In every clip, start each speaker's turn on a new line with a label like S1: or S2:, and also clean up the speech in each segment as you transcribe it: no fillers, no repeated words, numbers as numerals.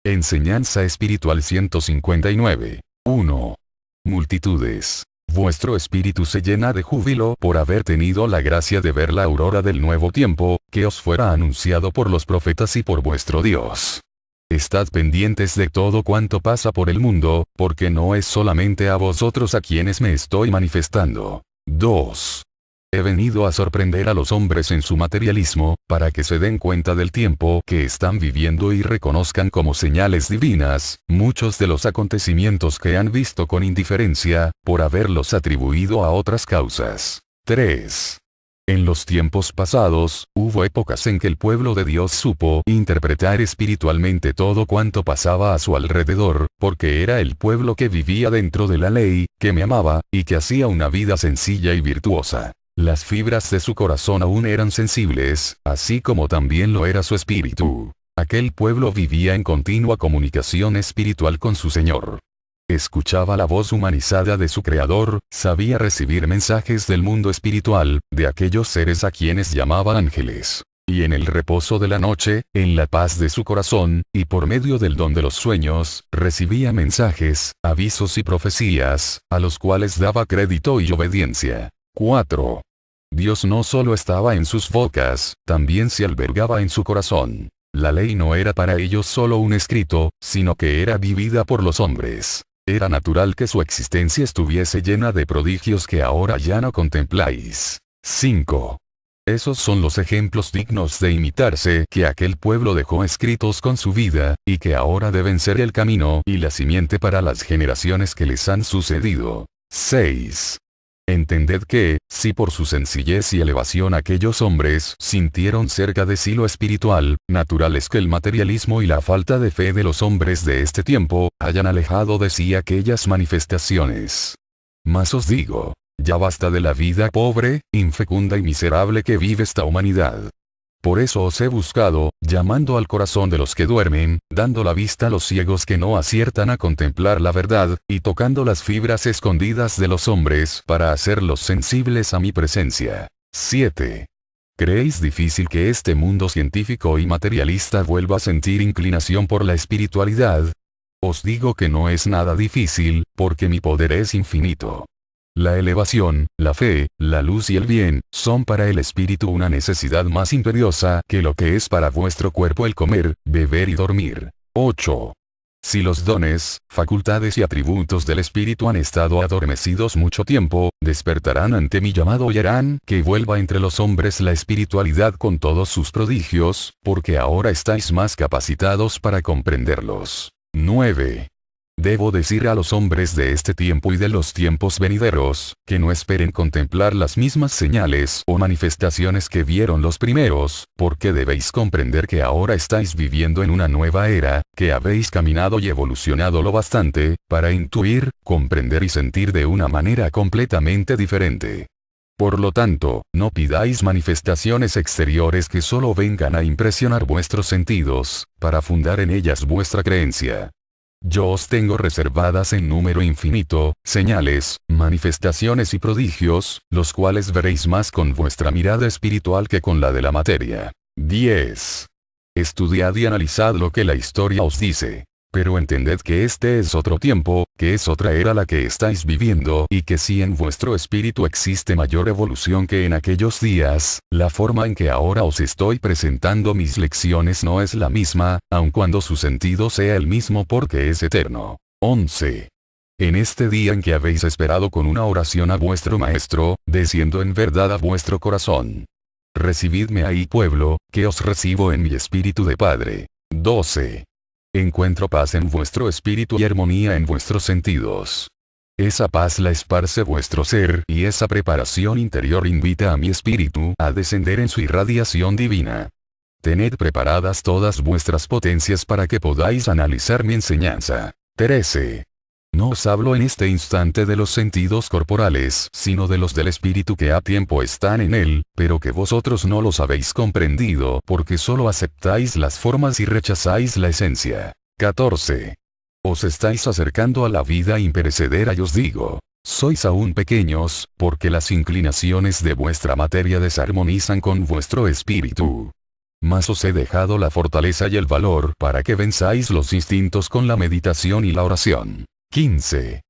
S1: Enseñanza espiritual 159. 1. Multitudes. Vuestro espíritu se llena de júbilo por haber tenido la gracia de ver la aurora del nuevo tiempo, que os fuera anunciado por los profetas y por vuestro Dios. Estad pendientes de todo cuanto pasa por el mundo, porque no es solamente a vosotros a quienes me estoy manifestando. 2. He venido a sorprender a los hombres en su materialismo, para que se den cuenta del tiempo que están viviendo y reconozcan como señales divinas, muchos de los acontecimientos que han visto con indiferencia, por haberlos atribuido a otras causas. 3. En los tiempos pasados, hubo épocas en que el pueblo de Dios supo interpretar espiritualmente todo cuanto pasaba a su alrededor, porque era el pueblo que vivía dentro de la ley, que me amaba, y que hacía una vida sencilla y virtuosa. Las fibras de su corazón aún eran sensibles, así como también lo era su espíritu. Aquel pueblo vivía en continua comunicación espiritual con su Señor. Escuchaba la voz humanizada de su Creador, sabía recibir mensajes del mundo espiritual, de aquellos seres a quienes llamaba ángeles. Y en el reposo de la noche, en la paz de su corazón, y por medio del don de los sueños, recibía mensajes, avisos y profecías, a los cuales daba crédito y obediencia. 4. Dios no solo estaba en sus bocas, también se albergaba en su corazón. La ley no era para ellos solo un escrito, sino que era vivida por los hombres. Era natural que su existencia estuviese llena de prodigios que ahora ya no contempláis. 5. Esos son los ejemplos dignos de imitarse que aquel pueblo dejó escritos con su vida, y que ahora deben ser el camino y la simiente para las generaciones que les han sucedido. 6. Entended que, si por su sencillez y elevación aquellos hombres sintieron cerca de sí lo espiritual, natural es que el materialismo y la falta de fe de los hombres de este tiempo, hayan alejado de sí aquellas manifestaciones. Mas os digo, ya basta de la vida pobre, infecunda y miserable que vive esta humanidad. Por eso os he buscado, llamando al corazón de los que duermen, dando la vista a los ciegos que no aciertan a contemplar la verdad, y tocando las fibras escondidas de los hombres para hacerlos sensibles a mi presencia. 7. ¿Creéis difícil que este mundo científico y materialista vuelva a sentir inclinación por la espiritualidad? Os digo que no es nada difícil, porque mi poder es infinito. La elevación, la fe, la luz y el bien, son para el espíritu una necesidad más imperiosa que lo que es para vuestro cuerpo el comer, beber y dormir. 8. Si los dones, facultades y atributos del espíritu han estado adormecidos mucho tiempo, despertarán ante mi llamado y harán que vuelva entre los hombres la espiritualidad con todos sus prodigios, porque ahora estáis más capacitados para comprenderlos. 9. Debo decir a los hombres de este tiempo y de los tiempos venideros, que no esperen contemplar las mismas señales o manifestaciones que vieron los primeros, porque debéis comprender que ahora estáis viviendo en una nueva era, que habéis caminado y evolucionado lo bastante, para intuir, comprender y sentir de una manera completamente diferente. Por lo tanto, no pidáis manifestaciones exteriores que solo vengan a impresionar vuestros sentidos, para fundar en ellas vuestra creencia. Yo os tengo reservadas en número infinito, señales, manifestaciones y prodigios, los cuales veréis más con vuestra mirada espiritual que con la de la materia. 10. Estudiad y analizad lo que la historia os dice. Pero entended que este es otro tiempo, que es otra era la que estáis viviendo, y que si en vuestro espíritu existe mayor evolución que en aquellos días, la forma en que ahora os estoy presentando mis lecciones no es la misma, aun cuando su sentido sea el mismo porque es eterno. 11. En este día en que habéis esperado con una oración a vuestro Maestro, desciendo en verdad a vuestro corazón. Recibidme ahí, pueblo, que os recibo en mi espíritu de Padre. 12. Encuentro paz en vuestro espíritu y armonía en vuestros sentidos. Esa paz la esparce vuestro ser y esa preparación interior invita a mi espíritu a descender en su irradiación divina. Tened preparadas todas vuestras potencias para que podáis analizar mi enseñanza. 13. No os hablo en este instante de los sentidos corporales, sino de los del espíritu que a tiempo están en él, pero que vosotros no los habéis comprendido porque solo aceptáis las formas y rechazáis la esencia. 14. Os estáis acercando a la vida imperecedera y os digo, sois aún pequeños, porque las inclinaciones de vuestra materia desarmonizan con vuestro espíritu. Mas os he dejado la fortaleza y el valor para que venzáis los instintos con la meditación y la oración. 15.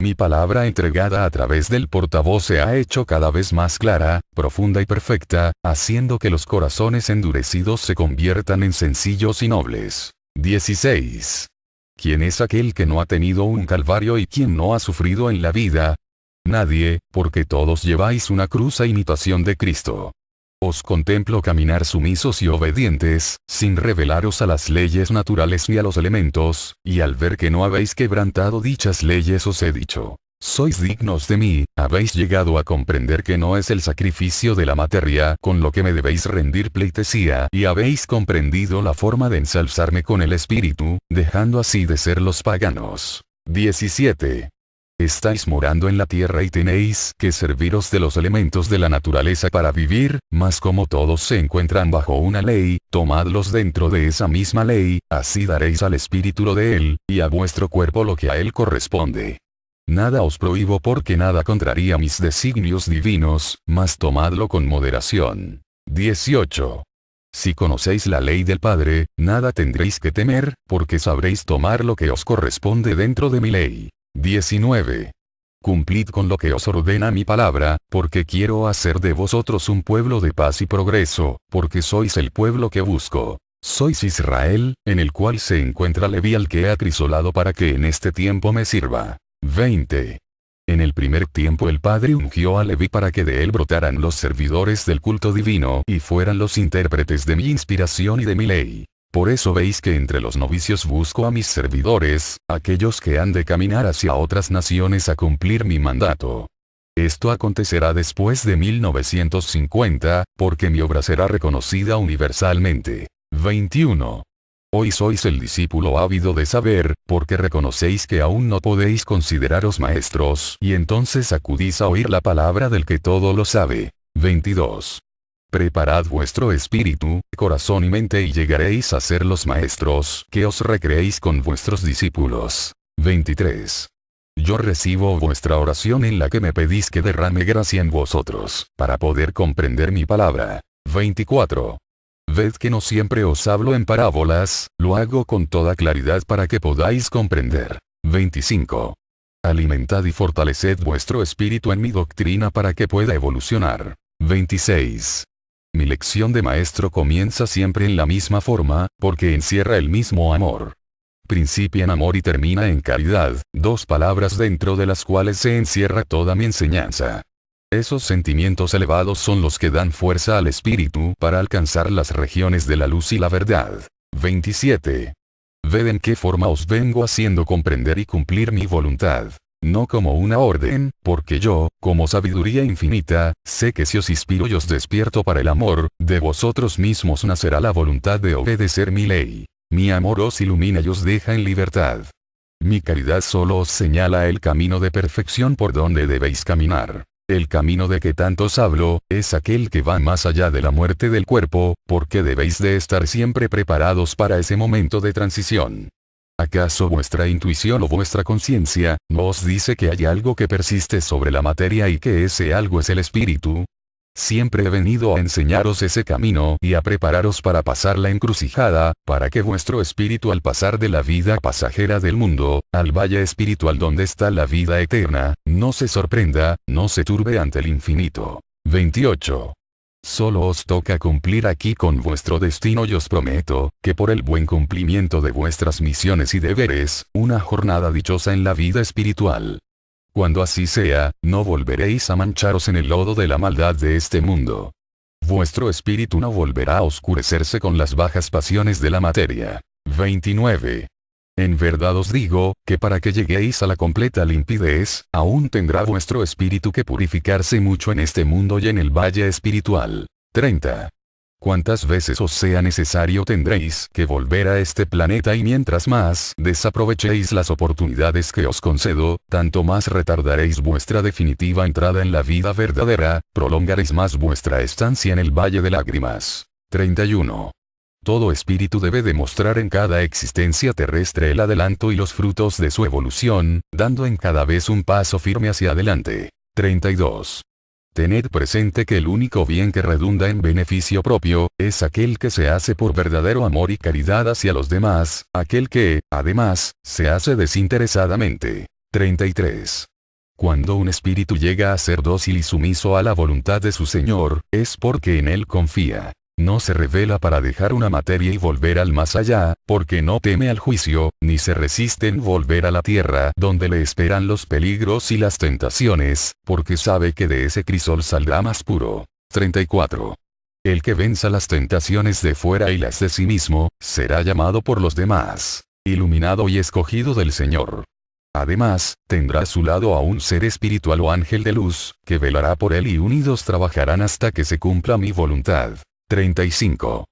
S1: Mi palabra entregada a través del portavoz se ha hecho cada vez más clara, profunda y perfecta, haciendo que los corazones endurecidos se conviertan en sencillos y nobles. 16. ¿Quién es aquel que no ha tenido un calvario y quien no ha sufrido en la vida? Nadie, porque todos lleváis una cruz a imitación de Cristo. Os contemplo caminar sumisos y obedientes, sin rebelaros a las leyes naturales ni a los elementos, y al ver que no habéis quebrantado dichas leyes os he dicho: sois dignos de mí, habéis llegado a comprender que no es el sacrificio de la materia con lo que me debéis rendir pleitesía, y habéis comprendido la forma de ensalzarme con el espíritu, dejando así de ser los paganos. 17. Estáis morando en la tierra y tenéis que serviros de los elementos de la naturaleza para vivir, mas como todos se encuentran bajo una ley, tomadlos dentro de esa misma ley, así daréis al espíritu lo de él, y a vuestro cuerpo lo que a él corresponde. Nada os prohíbo porque nada contraría mis designios divinos, mas tomadlo con moderación. 18. Si conocéis la ley del Padre, nada tendréis que temer, porque sabréis tomar lo que os corresponde dentro de mi ley. 19. Cumplid con lo que os ordena mi palabra, porque quiero hacer de vosotros un pueblo de paz y progreso, porque sois el pueblo que busco. Sois Israel, en el cual se encuentra Leví al que he acrisolado para que en este tiempo me sirva. 20. En el primer tiempo el Padre ungió a Leví para que de él brotaran los servidores del culto divino y fueran los intérpretes de mi inspiración y de mi ley. Por eso veis que entre los novicios busco a mis servidores, aquellos que han de caminar hacia otras naciones a cumplir mi mandato. Esto acontecerá después de 1950, porque mi obra será reconocida universalmente. 21. Hoy sois el discípulo ávido de saber, porque reconocéis que aún no podéis consideraros maestros, y entonces acudís a oír la palabra del que todo lo sabe. 22. Preparad vuestro espíritu, corazón y mente y llegaréis a ser los maestros que os recreéis con vuestros discípulos. 23. Yo recibo vuestra oración en la que me pedís que derrame gracia en vosotros, para poder comprender mi palabra. 24. Ved que no siempre os hablo en parábolas, lo hago con toda claridad para que podáis comprender. 25. Alimentad y fortaleced vuestro espíritu en mi doctrina para que pueda evolucionar. 26. Mi lección de maestro comienza siempre en la misma forma, porque encierra el mismo amor. Principia en amor y termina en caridad, dos palabras dentro de las cuales se encierra toda mi enseñanza. Esos sentimientos elevados son los que dan fuerza al espíritu para alcanzar las regiones de la luz y la verdad. 27. Ved en qué forma os vengo haciendo comprender y cumplir mi voluntad. No como una orden, porque yo, como sabiduría infinita, sé que si os inspiro y os despierto para el amor, de vosotros mismos nacerá la voluntad de obedecer mi ley. Mi amor os ilumina y os deja en libertad. Mi caridad solo os señala el camino de perfección por donde debéis caminar. El camino de que tanto os hablo, es aquel que va más allá de la muerte del cuerpo, porque debéis de estar siempre preparados para ese momento de transición. ¿Acaso vuestra intuición o vuestra conciencia no os dice que hay algo que persiste sobre la materia y que ese algo es el espíritu? Siempre he venido a enseñaros ese camino y a prepararos para pasar la encrucijada, para que vuestro espíritu al pasar de la vida pasajera del mundo, al valle espiritual donde está la vida eterna, no se sorprenda, no se turbe ante el infinito. 28. Solo os toca cumplir aquí con vuestro destino y os prometo, que por el buen cumplimiento de vuestras misiones y deberes, una jornada dichosa en la vida espiritual. Cuando así sea, no volveréis a mancharos en el lodo de la maldad de este mundo. Vuestro espíritu no volverá a oscurecerse con las bajas pasiones de la materia. 29. En verdad os digo, que para que lleguéis a la completa limpidez, aún tendrá vuestro espíritu que purificarse mucho en este mundo y en el valle espiritual. 30. Cuantas veces os sea necesario tendréis que volver a este planeta y mientras más desaprovechéis las oportunidades que os concedo, tanto más retardaréis vuestra definitiva entrada en la vida verdadera, prolongaréis más vuestra estancia en el valle de lágrimas. 31. Todo espíritu debe demostrar en cada existencia terrestre el adelanto y los frutos de su evolución, dando en cada vez un paso firme hacia adelante. 32. Tened presente que el único bien que redunda en beneficio propio, es aquel que se hace por verdadero amor y caridad hacia los demás, aquel que, además, se hace desinteresadamente. 33. Cuando un espíritu llega a ser dócil y sumiso a la voluntad de su Señor, es porque en él confía. No se revela para dejar una materia y volver al más allá, porque no teme al juicio, ni se resiste en volver a la tierra donde le esperan los peligros y las tentaciones, porque sabe que de ese crisol saldrá más puro. 34. El que venza las tentaciones de fuera y las de sí mismo, será llamado por los demás, iluminado y escogido del Señor. Además, tendrá a su lado a un ser espiritual o ángel de luz, que velará por él y unidos trabajarán hasta que se cumpla mi voluntad. 35.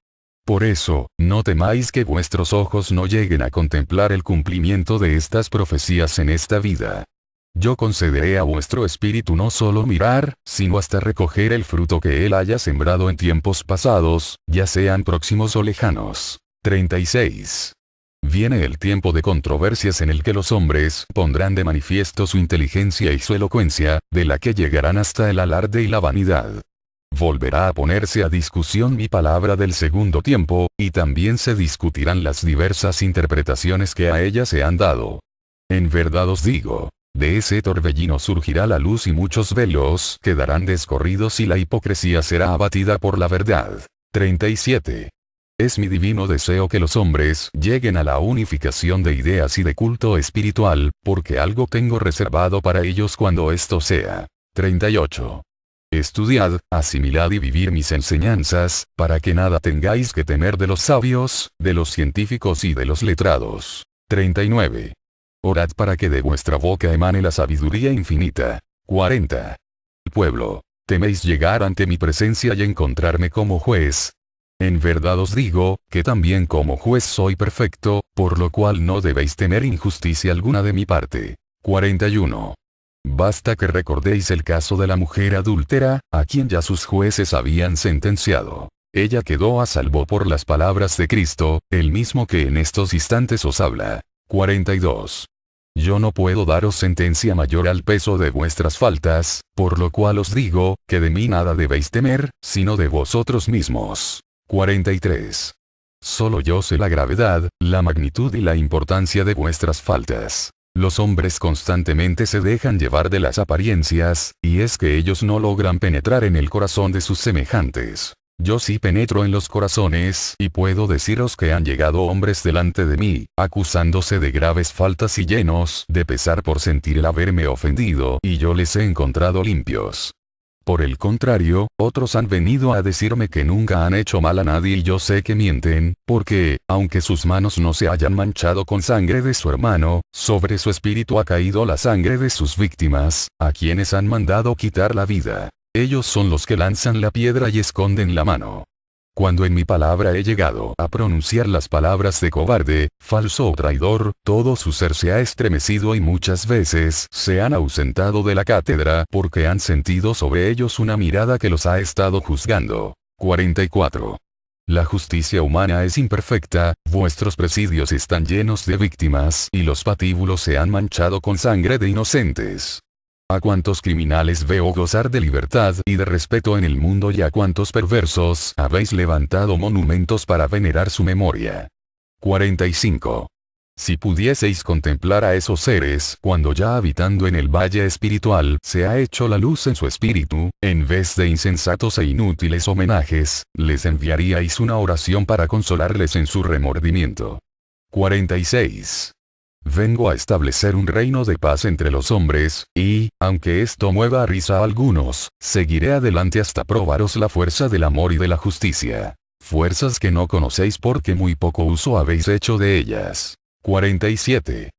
S1: Por eso, no temáis que vuestros ojos no lleguen a contemplar el cumplimiento de estas profecías en esta vida. Yo concederé a vuestro espíritu no solo mirar, sino hasta recoger el fruto que él haya sembrado en tiempos pasados, ya sean próximos o lejanos. 36. Viene el tiempo de controversias en el que los hombres pondrán de manifiesto su inteligencia y su elocuencia, de la que llegarán hasta el alarde y la vanidad. Volverá a ponerse a discusión mi palabra del segundo tiempo, y también se discutirán las diversas interpretaciones que a ella se han dado. En verdad os digo, de ese torbellino surgirá la luz y muchos velos quedarán descorridos y la hipocresía será abatida por la verdad. 37. Es mi divino deseo que los hombres lleguen a la unificación de ideas y de culto espiritual, porque algo tengo reservado para ellos cuando esto sea. 38. Estudiad, asimilad y vivir mis enseñanzas, para que nada tengáis que temer de los sabios, de los científicos y de los letrados. 39. Orad para que de vuestra boca emane la sabiduría infinita. 40. Pueblo, ¿teméis llegar ante mi presencia y encontrarme como juez? En verdad os digo, que también como juez soy perfecto, por lo cual no debéis temer injusticia alguna de mi parte. 41. Basta que recordéis el caso de la mujer adúltera, a quien ya sus jueces habían sentenciado. Ella quedó a salvo por las palabras de Cristo, el mismo que en estos instantes os habla. 42. Yo no puedo daros sentencia mayor al peso de vuestras faltas, por lo cual os digo, que de mí nada debéis temer, sino de vosotros mismos. 43. Solo yo sé la gravedad, la magnitud y la importancia de vuestras faltas. Los hombres constantemente se dejan llevar de las apariencias, y es que ellos no logran penetrar en el corazón de sus semejantes. Yo sí penetro en los corazones y puedo deciros que han llegado hombres delante de mí, acusándose de graves faltas y llenos de pesar por sentir el haberme ofendido, y yo les he encontrado limpios. Por el contrario, otros han venido a decirme que nunca han hecho mal a nadie y yo sé que mienten, porque, aunque sus manos no se hayan manchado con sangre de su hermano, sobre su espíritu ha caído la sangre de sus víctimas, a quienes han mandado quitar la vida. Ellos son los que lanzan la piedra y esconden la mano. Cuando en mi palabra he llegado a pronunciar las palabras de cobarde, falso o traidor, todo su ser se ha estremecido y muchas veces se han ausentado de la cátedra porque han sentido sobre ellos una mirada que los ha estado juzgando. 44. La justicia humana es imperfecta, vuestros presidios están llenos de víctimas y los patíbulos se han manchado con sangre de inocentes. A cuántos criminales veo gozar de libertad y de respeto en el mundo y a cuántos perversos habéis levantado monumentos para venerar su memoria. 45. Si pudieseis contemplar a esos seres cuando ya habitando en el valle espiritual se ha hecho la luz en su espíritu, en vez de insensatos e inútiles homenajes, les enviaríais una oración para consolarles en su remordimiento. 46. Vengo a establecer un reino de paz entre los hombres, y, aunque esto mueva a risa a algunos, seguiré adelante hasta probaros la fuerza del amor y de la justicia. Fuerzas que no conocéis porque muy poco uso habéis hecho de ellas. 47.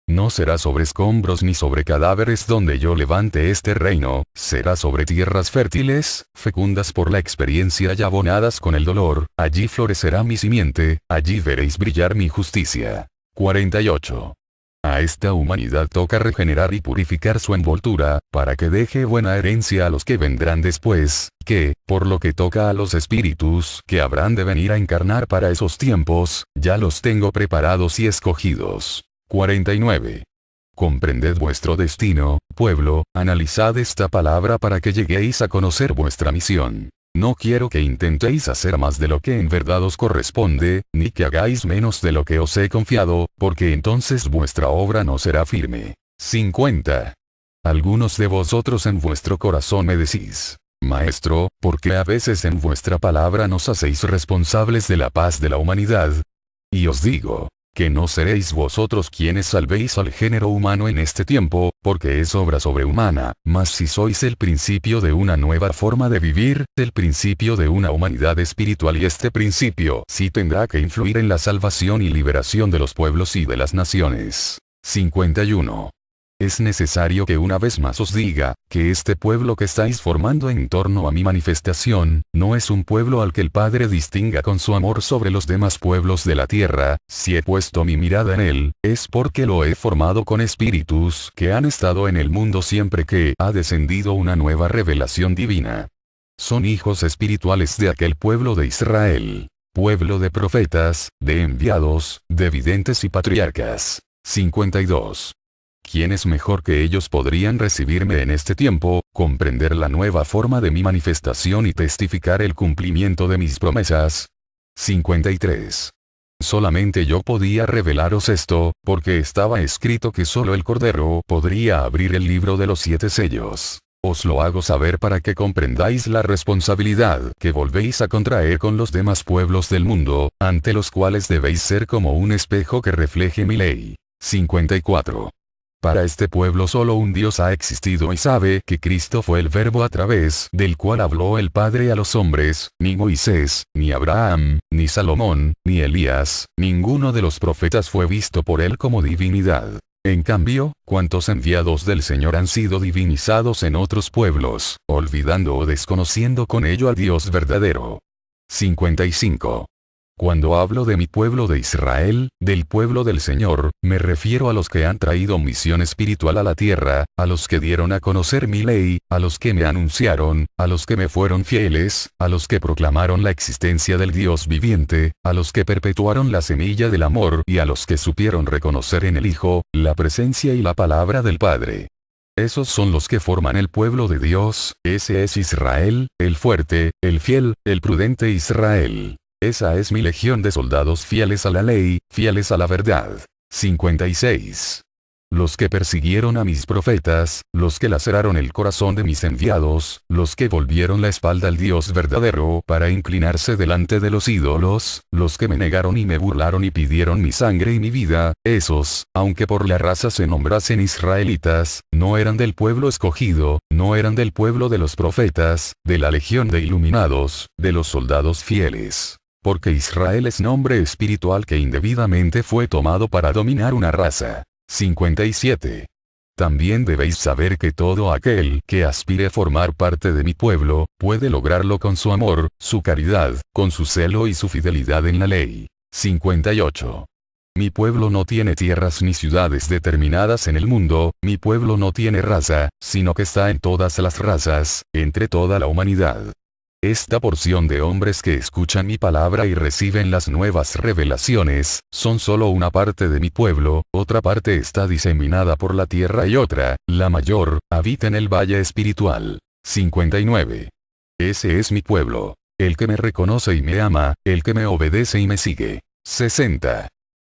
S1: No será sobre escombros ni sobre cadáveres donde yo levante este reino, será sobre tierras fértiles, fecundas por la experiencia y abonadas con el dolor, allí florecerá mi simiente, allí veréis brillar mi justicia. 48. A esta humanidad toca regenerar y purificar su envoltura, para que deje buena herencia a los que vendrán después, que, por lo que toca a los espíritus que habrán de venir a encarnar para esos tiempos, ya los tengo preparados y escogidos. 49. comprended vuestro destino, pueblo, analizad esta palabra para que lleguéis a conocer vuestra misión. No quiero que intentéis hacer más de lo que en verdad os corresponde, ni que hagáis menos de lo que os he confiado, porque entonces vuestra obra no será firme. 50. Algunos de vosotros en vuestro corazón me decís: Maestro, ¿por qué a veces en vuestra palabra nos hacéis responsables de la paz de la humanidad? Y os digo, que no seréis vosotros quienes salvéis al género humano en este tiempo, porque es obra sobrehumana, mas si sois el principio de una nueva forma de vivir, el principio de una humanidad espiritual, y este principio sí tendrá que influir en la salvación y liberación de los pueblos y de las naciones. 51. Es necesario que una vez más os diga, que este pueblo que estáis formando en torno a mi manifestación, no es un pueblo al que el Padre distinga con su amor sobre los demás pueblos de la tierra. Si he puesto mi mirada en él, es porque lo he formado con espíritus que han estado en el mundo siempre que ha descendido una nueva revelación divina. Son hijos espirituales de aquel pueblo de Israel, pueblo de profetas, de enviados, de videntes y patriarcas. 52. ¿Quién es mejor que ellos podrían recibirme en este tiempo, comprender la nueva forma de mi manifestación y testificar el cumplimiento de mis promesas? 53. Solamente yo podía revelaros esto, porque estaba escrito que solo el Cordero podría abrir el libro de los 7 sellos. Os lo hago saber para que comprendáis la responsabilidad que volvéis a contraer con los demás pueblos del mundo, ante los cuales debéis ser como un espejo que refleje mi ley. 54. Para este pueblo solo un Dios ha existido y sabe que Cristo fue el Verbo a través del cual habló el Padre a los hombres. Ni Moisés, ni Abraham, ni Salomón, ni Elías, ninguno de los profetas fue visto por él como divinidad. En cambio, cuantos enviados del Señor han sido divinizados en otros pueblos, olvidando o desconociendo con ello al Dios verdadero. 55. Cuando hablo de mi pueblo de Israel, del pueblo del Señor, me refiero a los que han traído misión espiritual a la tierra, a los que dieron a conocer mi ley, a los que me anunciaron, a los que me fueron fieles, a los que proclamaron la existencia del Dios viviente, a los que perpetuaron la semilla del amor y a los que supieron reconocer en el Hijo, la presencia y la palabra del Padre. Esos son los que forman el pueblo de Dios. Ese es Israel, el fuerte, el fiel, el prudente Israel. Esa es mi legión de soldados fieles a la ley, fieles a la verdad. 56. Los que persiguieron a mis profetas, los que laceraron el corazón de mis enviados, los que volvieron la espalda al Dios verdadero para inclinarse delante de los ídolos, los que me negaron y me burlaron y pidieron mi sangre y mi vida, esos, aunque por la raza se nombrasen israelitas, no eran del pueblo escogido, no eran del pueblo de los profetas, de la legión de iluminados, de los soldados fieles. Porque Israel es nombre espiritual que indebidamente fue tomado para dominar una raza. 57. También debéis saber que todo aquel que aspire a formar parte de mi pueblo, puede lograrlo con su amor, su caridad, con su celo y su fidelidad en la ley. 58. Mi pueblo no tiene tierras ni ciudades determinadas en el mundo, mi pueblo no tiene raza, sino que está en todas las razas, entre toda la humanidad. Esta porción de hombres que escuchan mi palabra y reciben las nuevas revelaciones, son solo una parte de mi pueblo, otra parte está diseminada por la tierra y otra, la mayor, habita en el valle espiritual. 59. Ese es mi pueblo, el que me reconoce y me ama, el que me obedece y me sigue. 60.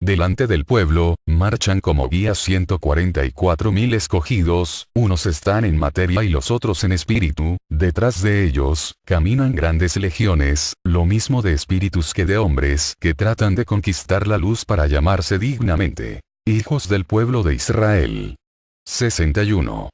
S1: Delante del pueblo, marchan como guías 144.000 escogidos, unos están en materia y los otros en espíritu, detrás de ellos, caminan grandes legiones, lo mismo de espíritus que de hombres que tratan de conquistar la luz para llamarse dignamente hijos del pueblo de Israel. 61.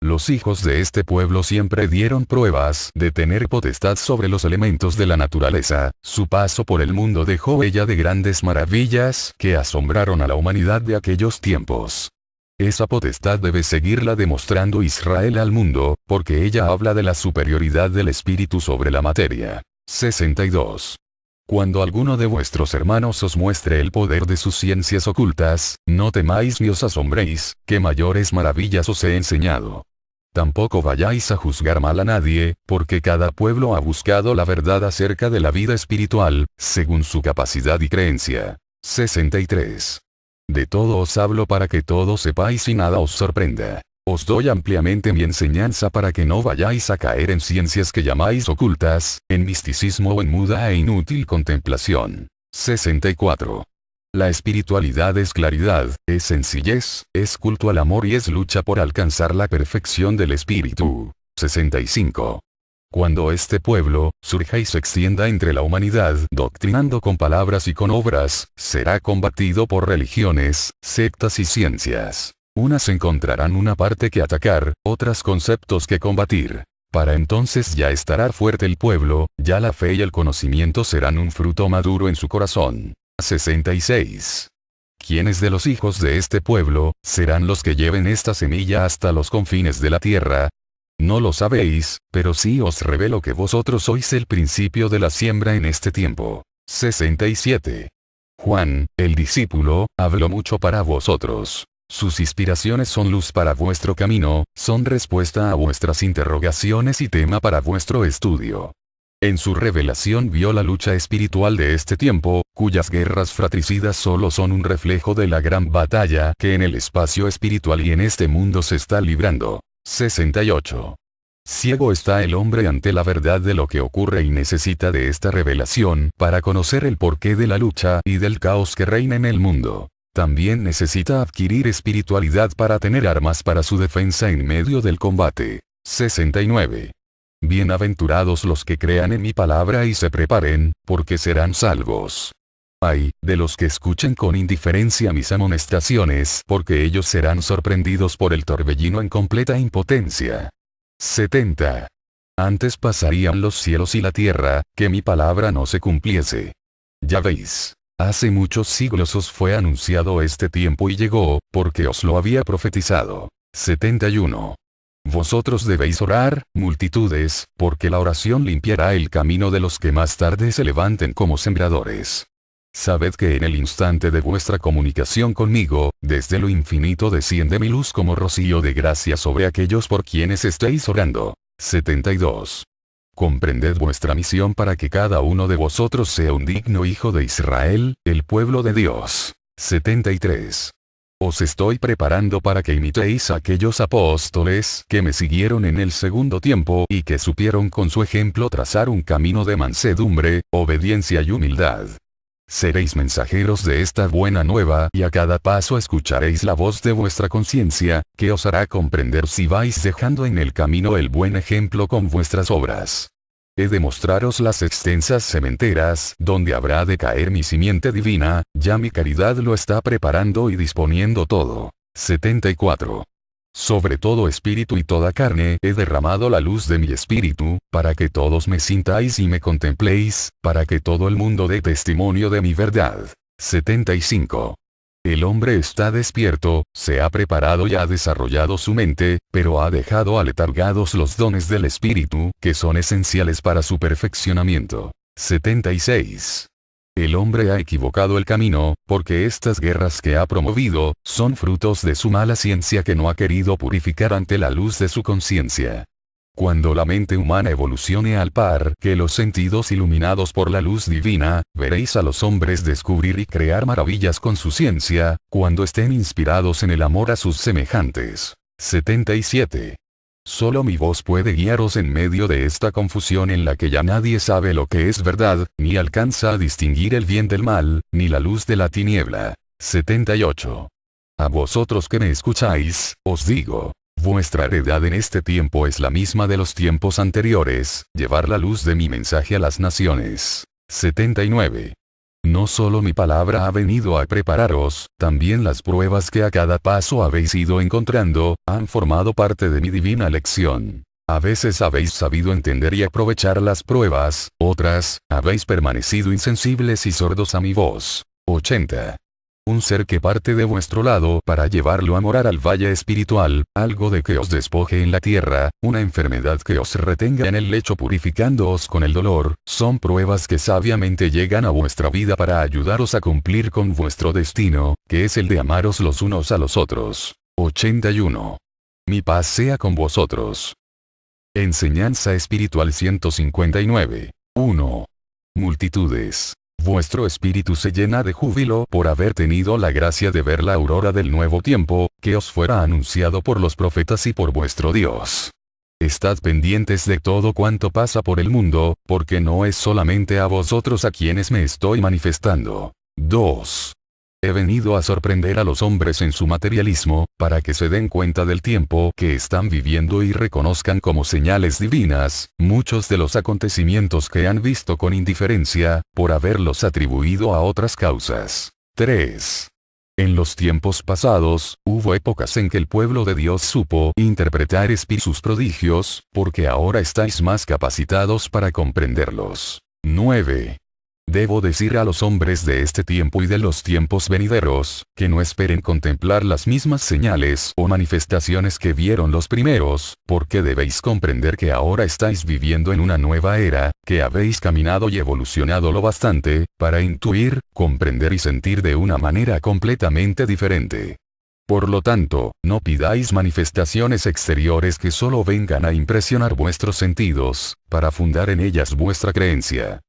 S1: Los hijos de este pueblo siempre dieron pruebas de tener potestad sobre los elementos de la naturaleza, su paso por el mundo dejó huella de grandes maravillas que asombraron a la humanidad de aquellos tiempos. Esa potestad debe seguirla demostrando Israel al mundo, porque ella habla de la superioridad del espíritu sobre la materia. 62. Cuando alguno de vuestros hermanos os muestre el poder de sus ciencias ocultas, no temáis ni os asombréis, que mayores maravillas os he enseñado. Tampoco vayáis a juzgar mal a nadie, porque cada pueblo ha buscado la verdad acerca de la vida espiritual, según su capacidad y creencia. 63. De todo os hablo para que todo sepáis y nada os sorprenda. Os doy ampliamente mi enseñanza para que no vayáis a caer en ciencias que llamáis ocultas, en misticismo o en muda e inútil contemplación. 64. La espiritualidad es claridad, es sencillez, es culto al amor y es lucha por alcanzar la perfección del espíritu. 65. Cuando este pueblo surja y se extienda entre la humanidad, doctrinando con palabras y con obras, será combatido por religiones, sectas y ciencias. Unas encontrarán una parte que atacar, otras conceptos que combatir. Para entonces ya estará fuerte el pueblo, ya la fe y el conocimiento serán un fruto maduro en su corazón. 66. ¿Quiénes de los hijos de este pueblo serán los que lleven esta semilla hasta los confines de la tierra? No lo sabéis, pero sí os revelo que vosotros sois el principio de la siembra en este tiempo. 67. Juan, el discípulo, habló mucho para vosotros. Sus inspiraciones son luz para vuestro camino, son respuesta a vuestras interrogaciones y tema para vuestro estudio. En su revelación vio la lucha espiritual de este tiempo, cuyas guerras fratricidas solo son un reflejo de la gran batalla que en el espacio espiritual y en este mundo se está librando. 68. Ciego está el hombre ante la verdad de lo que ocurre y necesita de esta revelación para conocer el porqué de la lucha y del caos que reina en el mundo. También necesita adquirir espiritualidad para tener armas para su defensa en medio del combate. 69. Bienaventurados los que crean en mi palabra y se preparen, porque serán salvos. Ay, de los que escuchen con indiferencia mis amonestaciones, porque ellos serán sorprendidos por el torbellino en completa impotencia. 70. Antes pasarían los cielos y la tierra, que mi palabra no se cumpliese. Ya veis. Hace muchos siglos os fue anunciado este tiempo y llegó, porque os lo había profetizado. 71. Vosotros debéis orar, multitudes, porque la oración limpiará el camino de los que más tarde se levanten como sembradores. Sabed que en el instante de vuestra comunicación conmigo, desde lo infinito desciende mi luz como rocío de gracia sobre aquellos por quienes estéis orando. 72. Comprended vuestra misión para que cada uno de vosotros sea un digno hijo de Israel, el pueblo de Dios. 73. Os estoy preparando para que imitéis a aquellos apóstoles que me siguieron en el segundo tiempo y que supieron con su ejemplo trazar un camino de mansedumbre, obediencia y humildad. Seréis mensajeros de esta buena nueva y a cada paso escucharéis la voz de vuestra conciencia, que os hará comprender si vais dejando en el camino el buen ejemplo con vuestras obras. He de mostraros las extensas sementeras donde habrá de caer mi simiente divina, ya mi caridad lo está preparando y disponiendo todo. 74. Sobre todo espíritu y toda carne he derramado la luz de mi espíritu, para que todos me sintáis y me contempléis, para que todo el mundo dé testimonio de mi verdad. 75. El hombre está despierto, se ha preparado y ha desarrollado su mente, pero ha dejado aletargados los dones del espíritu, que son esenciales para su perfeccionamiento. 76. El hombre ha equivocado el camino, porque estas guerras que ha promovido, son frutos de su mala ciencia que no ha querido purificar ante la luz de su conciencia. Cuando la mente humana evolucione al par que los sentidos iluminados por la luz divina, veréis a los hombres descubrir y crear maravillas con su ciencia, cuando estén inspirados en el amor a sus semejantes. 77. Solo mi voz puede guiaros en medio de esta confusión en la que ya nadie sabe lo que es verdad, ni alcanza a distinguir el bien del mal, ni la luz de la tiniebla. 78. A vosotros que me escucháis, os digo, vuestra heredad en este tiempo es la misma de los tiempos anteriores, llevar la luz de mi mensaje a las naciones. 79. No solo mi palabra ha venido a prepararos, también las pruebas que a cada paso habéis ido encontrando, han formado parte de mi divina lección. A veces habéis sabido entender y aprovechar las pruebas, otras, habéis permanecido insensibles y sordos a mi voz. 80. Un ser que parte de vuestro lado para llevarlo a morar al valle espiritual, algo de que os despoje en la tierra, una enfermedad que os retenga en el lecho purificándoos con el dolor, son pruebas que sabiamente llegan a vuestra vida para ayudaros a cumplir con vuestro destino, que es el de amaros los unos a los otros. 81. Mi paz sea con vosotros. Enseñanza espiritual 159. 1. Multitudes. Vuestro espíritu se llena de júbilo por haber tenido la gracia de ver la aurora del nuevo tiempo, que os fuera anunciado por los profetas y por vuestro Dios. Estad pendientes de todo cuanto pasa por el mundo, porque no es solamente a vosotros a quienes me estoy manifestando. 2. He venido a sorprender a los hombres en su materialismo, para que se den cuenta del tiempo que están viviendo y reconozcan como señales divinas, muchos de los acontecimientos que han visto con indiferencia, por haberlos atribuido a otras causas. 3. En los tiempos pasados, hubo épocas en que el pueblo de Dios supo interpretar sus prodigios, porque ahora estáis más capacitados para comprenderlos. 9. Debo decir a los hombres de este tiempo y de los tiempos venideros, que no esperen contemplar las mismas señales o manifestaciones que vieron los primeros, porque debéis comprender que ahora estáis viviendo en una nueva era, que habéis caminado y evolucionado lo bastante, para intuir, comprender y sentir de una manera completamente diferente. Por lo tanto, no pidáis manifestaciones exteriores que solo vengan a impresionar vuestros sentidos, para fundar en ellas vuestra creencia.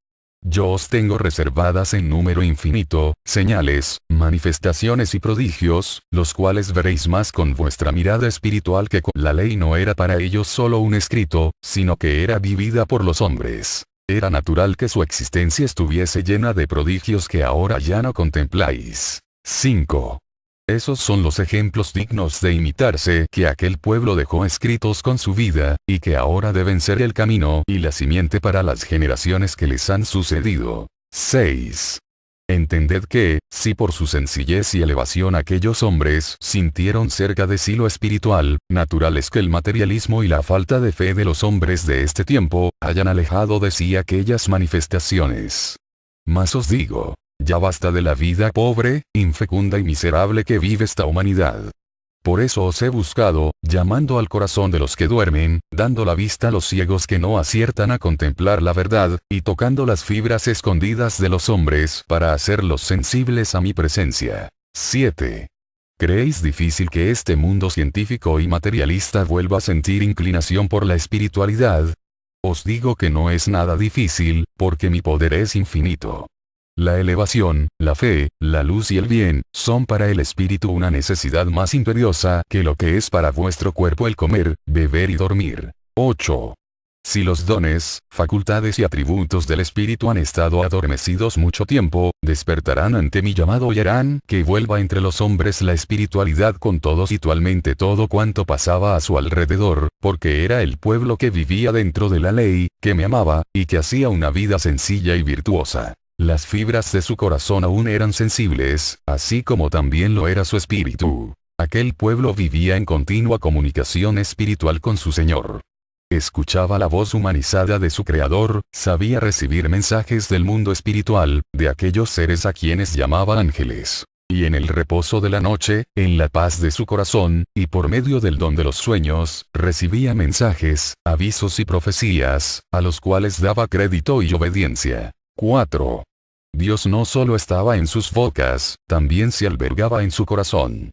S1: Yo os tengo reservadas en número infinito, señales, manifestaciones y prodigios, los cuales veréis más con vuestra mirada espiritual que con la ley. No era para ellos solo un escrito, sino que era vivida por los hombres. Era natural que su existencia estuviese llena de prodigios que ahora ya no contempláis. 5. Esos son los ejemplos dignos de imitarse que aquel pueblo dejó escritos con su vida, y que ahora deben ser el camino y la simiente para las generaciones que les han sucedido. 6. Entended que, si por su sencillez y elevación aquellos hombres sintieron cerca de sí lo espiritual, natural es que el materialismo y la falta de fe de los hombres de este tiempo, hayan alejado de sí aquellas manifestaciones. Mas os digo, ya basta de la vida pobre, infecunda y miserable que vive esta humanidad. Por eso os he buscado, llamando al corazón de los que duermen, dando la vista a los ciegos que no aciertan a contemplar la verdad, y tocando las fibras escondidas de los hombres para hacerlos sensibles a mi presencia. 7. ¿Creéis difícil que este mundo científico y materialista vuelva a sentir inclinación por la espiritualidad? Os digo que no es nada difícil, porque mi poder es infinito. La elevación, la fe, la luz y el bien, son para el espíritu una necesidad más imperiosa que lo que es para vuestro cuerpo el comer, beber y dormir. 8. Si los dones, facultades y atributos del espíritu han estado adormecidos mucho tiempo, despertarán ante mi llamado y harán que vuelva entre los hombres la espiritualidad con todos y actualmente todo cuanto pasaba a su alrededor, porque era el pueblo que vivía dentro de la ley, que me amaba, y que hacía una vida sencilla y virtuosa. Las fibras de su corazón aún eran sensibles, así como también lo era su espíritu. Aquel pueblo vivía en continua comunicación espiritual con su Señor. Escuchaba la voz humanizada de su Creador, sabía recibir mensajes del mundo espiritual, de aquellos seres a quienes llamaba ángeles. Y en el reposo de la noche, en la paz de su corazón, y por medio del don de los sueños, recibía mensajes, avisos y profecías, a los cuales daba crédito y obediencia. 4. Dios no solo estaba en sus bocas, también se albergaba en su corazón.